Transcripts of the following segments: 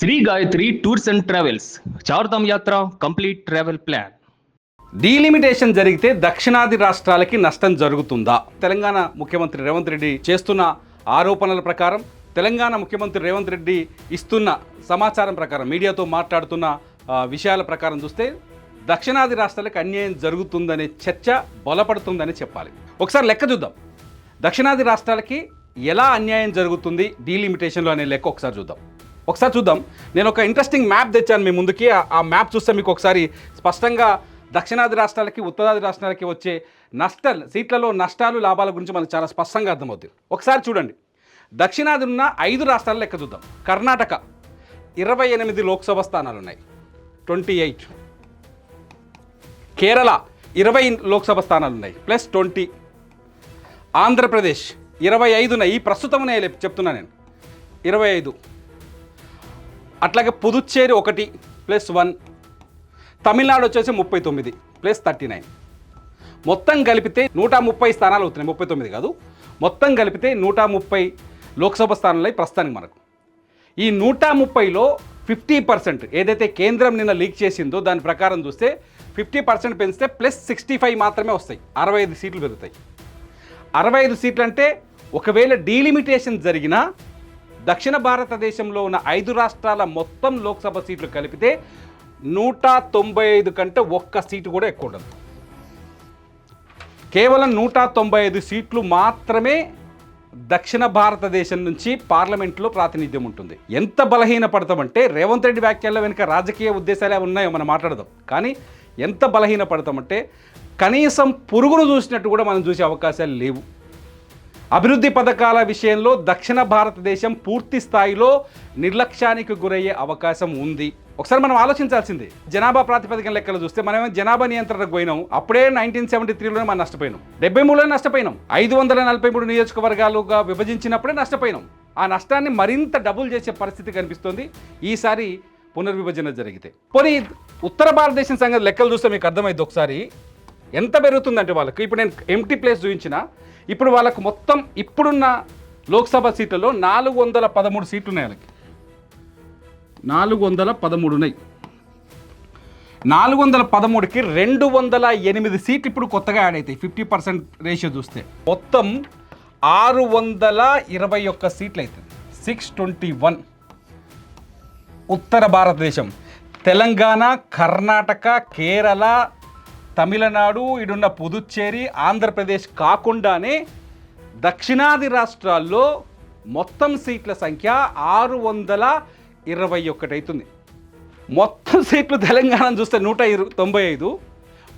Shri Gayatri tours and travels Chardham యాత్ర complete travel plan. Delimitation జరిగితే దక్షిణాది రాష్ట్రాలకి నష్టం జరుగుతుందా? తెలంగాణ ముఖ్యమంత్రి రేవంత్ రెడ్డి చేస్తున్న ఆరోపణల ప్రకారం, తెలంగాణ ముఖ్యమంత్రి రేవంత్ రెడ్డి ఇస్తున్న సమాచారం ప్రకారం, మీడియాతో మాట్లాడుతున్న విషయాల ప్రకారం చూస్తే దక్షిణాది రాష్ట్రాలకు అన్యాయం జరుగుతుందనే చర్చ బలపడుతుందని చెప్పాలి. ఒకసారి లెక్క చూద్దాం. దక్షిణాది రాష్ట్రాలకి ఎలా అన్యాయం జరుగుతుంది డీలిమిటేషన్లో అనే లెక్క ఒకసారి చూద్దాం. నేను ఒక ఇంట్రెస్టింగ్ మ్యాప్ తెచ్చాను మీ ముందుకి. ఆ మ్యాప్ చూస్తే మీకు ఒకసారి స్పష్టంగా దక్షిణాది రాష్ట్రాలకి ఉత్తరాది రాష్ట్రాలకి వచ్చే నష్టాలు, సీట్లలో నష్టాలు లాభాల గురించి మనకు చాలా స్పష్టంగా అర్థమవుతుంది. ఒకసారి చూడండి. దక్షిణాది ఉన్న 5 రాష్ట్రాల లెక్క చూద్దాం. కర్ణాటక 28 లోక్సభ స్థానాలు ఉన్నాయి, 28. కేరళ 20 లోక్సభ స్థానాలు ఉన్నాయి, +20. ఆంధ్రప్రదేశ్ 25 ఉన్నాయి. ఈ ప్రస్తుతం ఉన్నాయి చెప్తున్నా నేను, 25. అట్లాగే పుదుచ్చేరి 1 +1. తమిళనాడు వచ్చేసి 39 +39. మొత్తం కలిపితే 130 స్థానాలు అవుతున్నాయి. 39 కాదు, మొత్తం కలిపితే 130 లోక్సభ స్థానాలు ప్రస్తుతానికి మనకు. ఈ 130లో 50% ఏదైతే కేంద్రం నిన్న లీక్ చేసిందో దాని ప్రకారం చూస్తే 50% పెంచితే +65 మాత్రమే వస్తాయి. 65 సీట్లు పెరుగుతాయి. 65 సీట్లు అంటే ఒకవేళ డీలిమిటేషన్ జరిగినా దక్షిణ భారతదేశంలో ఉన్న 5 రాష్ట్రాల మొత్తం లోక్సభ సీట్లు కలిపితే 195 కంటే ఒక్క సీటు కూడా ఎక్కువ ఉండదు. కేవలం 195 సీట్లు మాత్రమే దక్షిణ భారతదేశం నుంచి పార్లమెంట్లో ప్రాతినిధ్యం ఉంటుంది. ఎంత బలహీన పడతామంటే, రేవంత్ రెడ్డి వ్యాఖ్యల వెనుక రాజకీయ ఉద్దేశాలే ఉన్నాయో మనం మాట్లాడదాం, కానీ ఎంత బలహీన పడతామంటే కనీసం పురుగును చూసినట్టు కూడా మనం చూసే అవకాశాలు లేవు. అభివృద్ధి పథకాల విషయంలో దక్షిణ భారతదేశం పూర్తి స్థాయిలో నిర్లక్ష్యానికి గురయ్యే అవకాశం ఉంది. ఒకసారి మనం ఆలోచించాల్సింది, జనాభా ప్రాతిపదికన లెక్కలు చూస్తే మనమేమో జనాభా నియంత్రణకు పోయినాం. అప్పుడే 1973లోనే మనం నష్టపోయినాం, 73లోనే నష్టపోయినాం. 543 నియోజకవర్గాలుగా విభజించినప్పుడే నష్టపోయినాం. ఆ నష్టాన్ని మరింత డబుల్ చేసే పరిస్థితి కనిపిస్తుంది ఈసారి పునర్విభజన జరిగితే. పోనీ ఉత్తర భారతదేశం సంగతి లెక్కలు చూస్తే మీకు అర్థమైంది ఒకసారి ఎంత పెరుగుతుందంటే వాళ్ళకి. ఇప్పుడు నేను ఎంటీ ప్లేస్ చూపించిన, ఇప్పుడు వాళ్ళకు మొత్తం ఇప్పుడున్న లోక్సభ సీట్లలో 413 సీట్లు ఉన్నాయి. వాళ్ళకి 413 ఉన్నాయి. 413కి 208 సీట్లు ఇప్పుడు కొత్తగా యాడ్ అవుతాయి. 50% రేషియో చూస్తే మొత్తం 621 సీట్లు అవుతుంది. 621. ఉత్తర భారతదేశం తెలంగాణ, కర్ణాటక, కేరళ, తమిళనాడు, ఇడున్న పుదుచ్చేరి, ఆంధ్రప్రదేశ్ కాకుండానే దక్షిణాది రాష్ట్రాల్లో మొత్తం సీట్ల సంఖ్య 621 అవుతుంది. మొత్తం సీట్లు తెలంగాణ చూస్తే 195,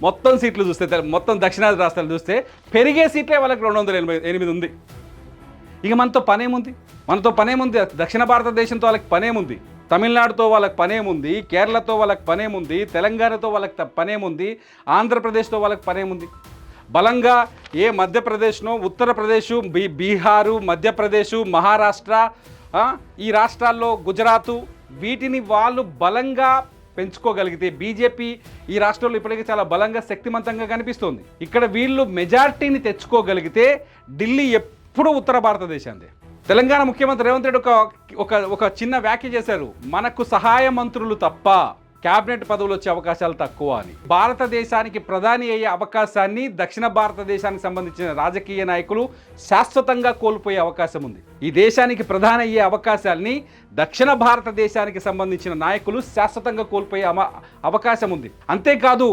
మొత్తం సీట్లు చూస్తే మొత్తం దక్షిణాది రాష్ట్రాలు చూస్తే పెరిగే సీట్లే వాళ్ళకి 288 ఉంది. ఇక మనతో పనేముంది? దక్షిణ భారతదేశంతో వాళ్ళకి పనేముంది? తమిళనాడుతో వాళ్ళకి పనేముంది? కేరళతో వాళ్ళకి పనేముంది? తెలంగాణతో వాళ్ళకి పనేముంది? ఆంధ్రప్రదేశ్తో వాళ్ళకి పనేముంది? బలంగా ఏ మధ్యప్రదేశ్నో, ఉత్తరప్రదేశ్, బీహారు, మధ్యప్రదేశ్, మహారాష్ట్ర, ఈ రాష్ట్రాల్లో గుజరాతు, వీటిని వాళ్ళు బలంగా పెంచుకోగలిగితే, బీజేపీ ఈ రాష్ట్రంలో ఇప్పటికీ చాలా బలంగా శక్తివంతంగా కనిపిస్తుంది. ఇక్కడ వీళ్ళు మెజారిటీని తెచ్చుకోగలిగితే ఢిల్లీ ఎప్పుడూ ఉత్తర భారతదేశాందే. తెలంగాణ ముఖ్యమంత్రి రేవంత్ రెడ్డి ఒక చిన్న వ్యాఖ్య చేశారు, మనకు సహాయ మంత్రులు తప్ప క్యాబినెట్ పదవులు వచ్చే అవకాశాలు తక్కువ అని. భారతదేశానికి ప్రధాని అయ్యే అవకాశాన్ని దక్షిణ భారతదేశానికి సంబంధించిన రాజకీయ నాయకులు శాశ్వతంగా కోల్పోయే అవకాశం ఉంది. ఈ దేశానికి ప్రధాని అయ్యే అవకాశాన్ని దక్షిణ భారతదేశానికి సంబంధించిన నాయకులు శాశ్వతంగా కోల్పోయే అవకాశం ఉంది. అంతేకాదు,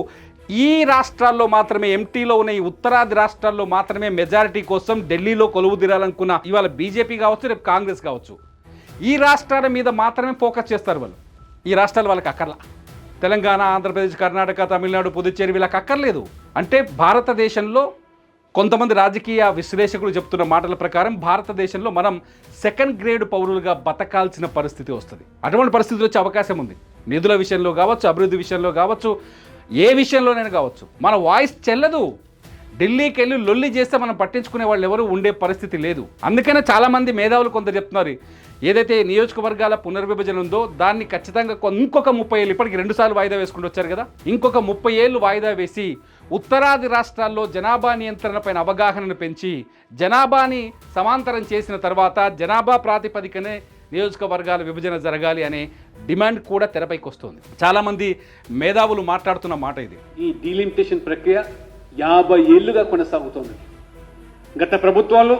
ఈ రాష్ట్రాల్లో మాత్రమే, ఎంటీలో ఉన్న ఈ ఉత్తరాది రాష్ట్రాల్లో మాత్రమే మెజారిటీ కోసం ఢిల్లీలో కొలువు తీరాలనుకున్న ఇవాళ బీజేపీ కావచ్చు, రేపు కాంగ్రెస్ కావచ్చు, ఈ రాష్ట్రాల మీద మాత్రమే ఫోకస్ చేస్తారు వాళ్ళు. ఈ రాష్ట్రాలు వాళ్ళకి అక్కర్లా. తెలంగాణ, ఆంధ్రప్రదేశ్, కర్ణాటక, తమిళనాడు, పుదుచ్చేరి వీళ్ళకి అక్కర్లేదు. అంటే భారతదేశంలో కొంతమంది రాజకీయ విశ్లేషకులు చెప్తున్న మాటల ప్రకారం భారతదేశంలో మనం సెకండ్ గ్రేడ్ పౌరులుగా బతకాల్సిన పరిస్థితి వస్తుంది. అటువంటి పరిస్థితులు వచ్చే అవకాశం ఉంది. నిధుల విషయంలో కావచ్చు, అభివృద్ధి విషయంలో కావచ్చు, ఏ విషయంలోనైనా కావచ్చు. మన వాయిస్ చెల్లదు. ఢిల్లీకి వెళ్ళి లొల్లి చేస్తే మనం పట్టించుకునే వాళ్ళు ఎవరు ఉండే పరిస్థితి లేదు. అందుకనే చాలామంది మేధావులు కొందరు చెప్తున్నారు, ఏదైతే నియోజకవర్గాల పునర్విభజన ఉందో దాన్ని ఖచ్చితంగా ఇంకొక 30 ఏళ్ళు, ఇప్పటికి 2 సార్లు వాయిదా వేసుకుంటూ వచ్చారు కదా, ఇంకొక 30 ఏళ్ళు వాయిదా వేసి ఉత్తరాది రాష్ట్రాల్లో జనాభా నియంత్రణపైన అవగాహనను పెంచి జనాభాని సమాంతరం చేసిన తర్వాత జనాభా ప్రాతిపదికనే నియోజకవర్గాల విభజన జరగాలి అనే డిమాండ్ కూడా తెరపైకి వస్తుంది. చాలామంది మేధావులు మాట్లాడుతున్న మాట ఇది. ఈ డీలిమిటేషన్ ప్రక్రియ 50 ఏళ్లుగా కొనసాగుతోంది. గత ప్రభుత్వాలు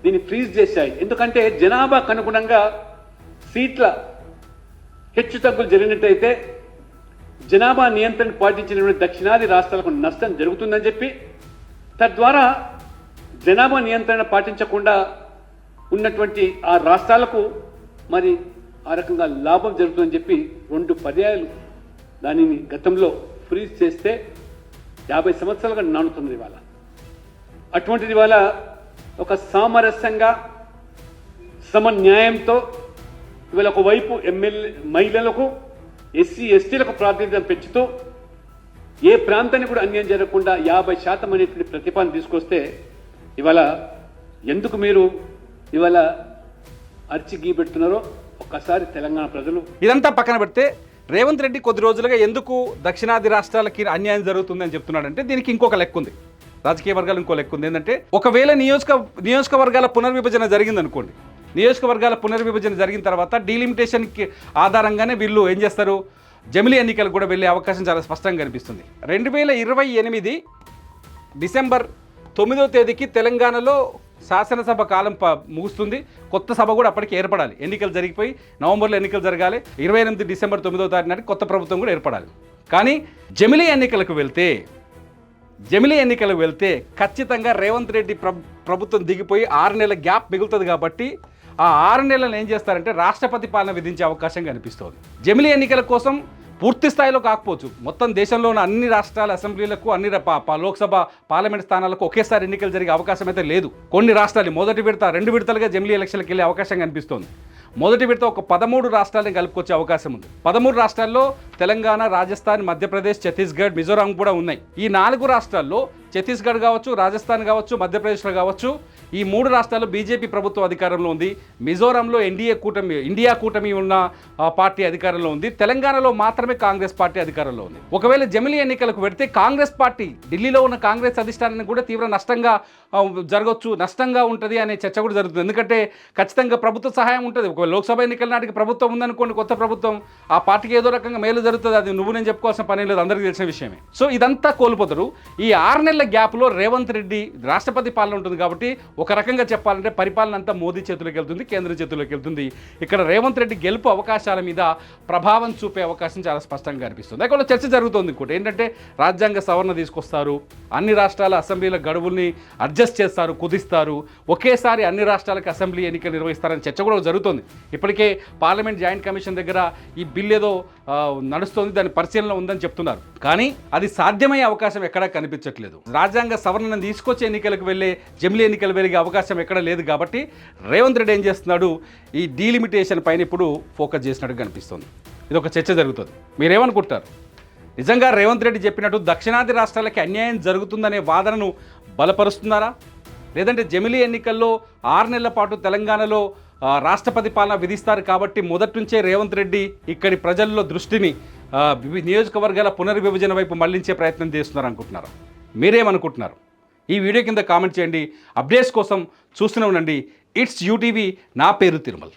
దీన్ని ఫ్రీజ్ చేశాయి. ఎందుకంటే జనాభాకు అనుగుణంగా సీట్ల హెచ్చు తగ్గులు జరిగినట్టయితే జనాభా నియంత్రణ పాటించినటువంటి దక్షిణాది రాష్ట్రాలకు నష్టం జరుగుతుందని చెప్పి, తద్వారా జనాభా నియంత్రణ పాటించకుండా ఉన్నటువంటి ఆ రాష్ట్రాలకు మరి ఆ రకంగా లాభం జరుగుతుందని చెప్పి 2 పర్యాయాలు దానిని గతంలో ఫ్రీజ్ చేస్తే 50 సంవత్సరాలుగా నానుతుంది ఇవాళ. అటువంటిది ఇవాళ ఒక సామరస్యంగా సమన్యాయంతో ఇవాళ ఒకవైపు ఎమ్మెల్యే మహిళలకు ఎస్సీ ఎస్టీలకు ప్రాతినిధ్యం పెంచుతూ ఏ ప్రాంతానికి కూడా అన్యాయం జరగకుండా 50% అనేటువంటి ప్రతిపాదన తీసుకొస్తే ఇవాళ ఎందుకు మీరు ఇవాళ అర్చి గీపెడుతున్నారో ఒక్కసారి తెలంగాణ ప్రజలు ఇదంతా పక్కన పెడితే రేవంత్ రెడ్డి కొద్ది రోజులుగా ఎందుకు దక్షిణాది రాష్ట్రాలకి అన్యాయం జరుగుతుందని చెప్తున్నాడంటే దీనికి ఇంకొక లెక్క ఉంది. రాజకీయ వర్గాలు ఇంకో లెక్క ఉంది. ఏంటంటే ఒకవేళ నియోజకవర్గాల పునర్విభజన జరిగిందనుకోండి, నియోజకవర్గాల పునర్విభజన జరిగిన తర్వాత డీలిమిటేషన్కి ఆధారంగానే వీళ్ళు ఏం చేస్తారు, జమిలీ ఎన్నికలు కూడా వెళ్ళే అవకాశం చాలా స్పష్టంగా కనిపిస్తుంది. 2028 డిసెంబర్ 9వ తేదీకి తెలంగాణలో శాసనసభ కాలం ముగుస్తుంది. కొత్త సభ కూడా అప్పటికి ఏర్పడాలి. ఎన్నికలు జరిగిపోయి నవంబర్లో ఎన్నికలు జరగాలి. 28 డిసెంబర్ 9వ తారీఖు నాటికి కొత్త ప్రభుత్వం కూడా ఏర్పడాలి. కానీ జమిలీ ఎన్నికలకు వెళ్తే ఖచ్చితంగా రేవంత్ రెడ్డి ప్రభుత్వం దిగిపోయి 6 నెలల గ్యాప్ మిగులుతుంది. కాబట్టి ఆ 6 నెలలను ఏం చేస్తారంటే రాష్ట్రపతి పాలన విధించే అవకాశం కనిపిస్తోంది. జమిలీ ఎన్నికల కోసం పూర్తి స్థాయిలో కాకపోవచ్చు, మొత్తం దేశంలో ఉన్న అన్ని రాష్ట్రాల అసెంబ్లీలకు అన్ని లోక్సభ పార్లమెంట్ స్థానాలకు ఒకేసారి ఎన్నికలు జరిగే అవకాశం అయితే లేదు. కొన్ని రాష్ట్రాలు మొదటి విడత 2 విడతలుగా జమిలీ ఎలక్షన్లకు వెళ్ళే అవకాశం కనిపిస్తోంది. మొదటి విడత ఒక 13 రాష్ట్రాలను కలుపుకొచ్చే అవకాశం ఉంది. 13 రాష్ట్రాల్లో తెలంగాణ, రాజస్థాన్, మధ్యప్రదేశ్, ఛత్తీస్గఢ్, మిజోరాం కూడా ఉన్నాయి. ఈ 4 రాష్ట్రాల్లో ఛత్తీస్గఢ్ కావచ్చు, రాజస్థాన్ కావచ్చు, మధ్యప్రదేశ్లో కావచ్చు, ఈ 3 రాష్ట్రాల్లో బీజేపీ ప్రభుత్వం అధికారంలో ఉంది. మిజోరాంలో ఇండియా కూటమి ఉన్న పార్టీ అధికారంలో ఉంది. తెలంగాణలో మాత్రమే కాంగ్రెస్ పార్టీ అధికారంలో ఉంది. ఒకవేళ జమిలీ ఎన్నికలకు పెడితే కాంగ్రెస్ పార్టీ, ఢిల్లీలో ఉన్న కాంగ్రెస్ అధిష్టానాన్ని కూడా తీవ్ర నష్టంగా ఉంటుంది అనే చర్చ కూడా జరుగుతుంది. ఎందుకంటే ఖచ్చితంగా ప్రభుత్వ సహాయం ఉంటుంది. ఒకవేళ లోక్సభ ఎన్నికల నాటికి ప్రభుత్వం ఉందనుకోండి, కొత్త ప్రభుత్వం, ఆ పార్టీకి ఏదో రకంగా మేలు జరుగుతుంది. అది నేను చెప్పుకోవాల్సిన పని లేదు, అందరికీ తెలిసిన విషయమే. సో ఇదంతా కోల్పోతారు. ఈ 6 నెలల గ్యాప్లో రేవంత్ రెడ్డి రాష్ట్రపతి పాలన ఉంటుంది. కాబట్టి ఒక రకంగా చెప్పాలంటే పరిపాలన అంతా మోదీ చేతుల్లోకి వెళ్తుంది, కేంద్రం చేతుల్లోకి వెళ్తుంది. ఇక్కడ రేవంత్ రెడ్డి గెలుపు అవకాశాల మీద ప్రభావం చూపే అవకాశం చాలా స్పష్టంగా కనిపిస్తుంది. అక్కడ చర్చ జరుగుతుంది. ఇంకోటి ఏంటంటే రాజ్యాంగ సవరణ తీసుకొస్తారు, అన్ని రాష్ట్రాల అసెంబ్లీల గడువుల్ని అడ్జస్ట్ చేస్తారు, కుదిస్తారు, ఒకేసారి అన్ని రాష్ట్రాలకు అసెంబ్లీ ఎన్నికలు నిర్వహిస్తారని చర్చ కూడా జరుగుతుంది. ఇప్పటికే పార్లమెంట్ జాయింట్ కమిషన్ దగ్గర ఈ బిల్ ఏదో నడుస్తుంది, దాని పరిశీలన ఉందని చెప్తున్నారు. కానీ అది సాధ్యమయ్యే అవకాశం ఎక్కడా కనిపించట్లేదు. రాజ్యాంగ సవరణను తీసుకొచ్చే ఎన్నికలకు వెళ్ళే జమిలీ ఎన్నికలు వెలిగే అవకాశం ఎక్కడ లేదు. కాబట్టి రేవంత్ రెడ్డి ఏం చేస్తున్నాడు, ఈ డీలిమిటేషన్ పైన ఇప్పుడు ఫోకస్ చేసినట్టు కనిపిస్తుంది. ఇది ఒక చర్చ జరుగుతుంది. మీరేమనుకుంటారు? నిజంగా రేవంత్ రెడ్డి చెప్పినట్టు దక్షిణాది రాష్ట్రాలకి అన్యాయం జరుగుతుందనే వాదనను బలపరుస్తున్నారా? లేదంటే జమిలీ ఎన్నికల్లో 6 నెలల పాటు తెలంగాణలో రాష్ట్రపతి పాలన విధిస్తారు కాబట్టి మొదటి నుంచే రేవంత్ రెడ్డి ఇక్కడి ప్రజల్లో దృష్టిని నియోజకవర్గాల పునర్విభజన వైపు మళ్లించే ప్రయత్నం చేస్తున్నారు అనుకుంటున్నారా? మీరేమనుకుంటున్నారు? ఈ వీడియో కింద కామెంట్ చేయండి. అప్డేట్స్ కోసం చూస్తూనే ఉండండి. It's UTV. నా పేరు తిరుమల్.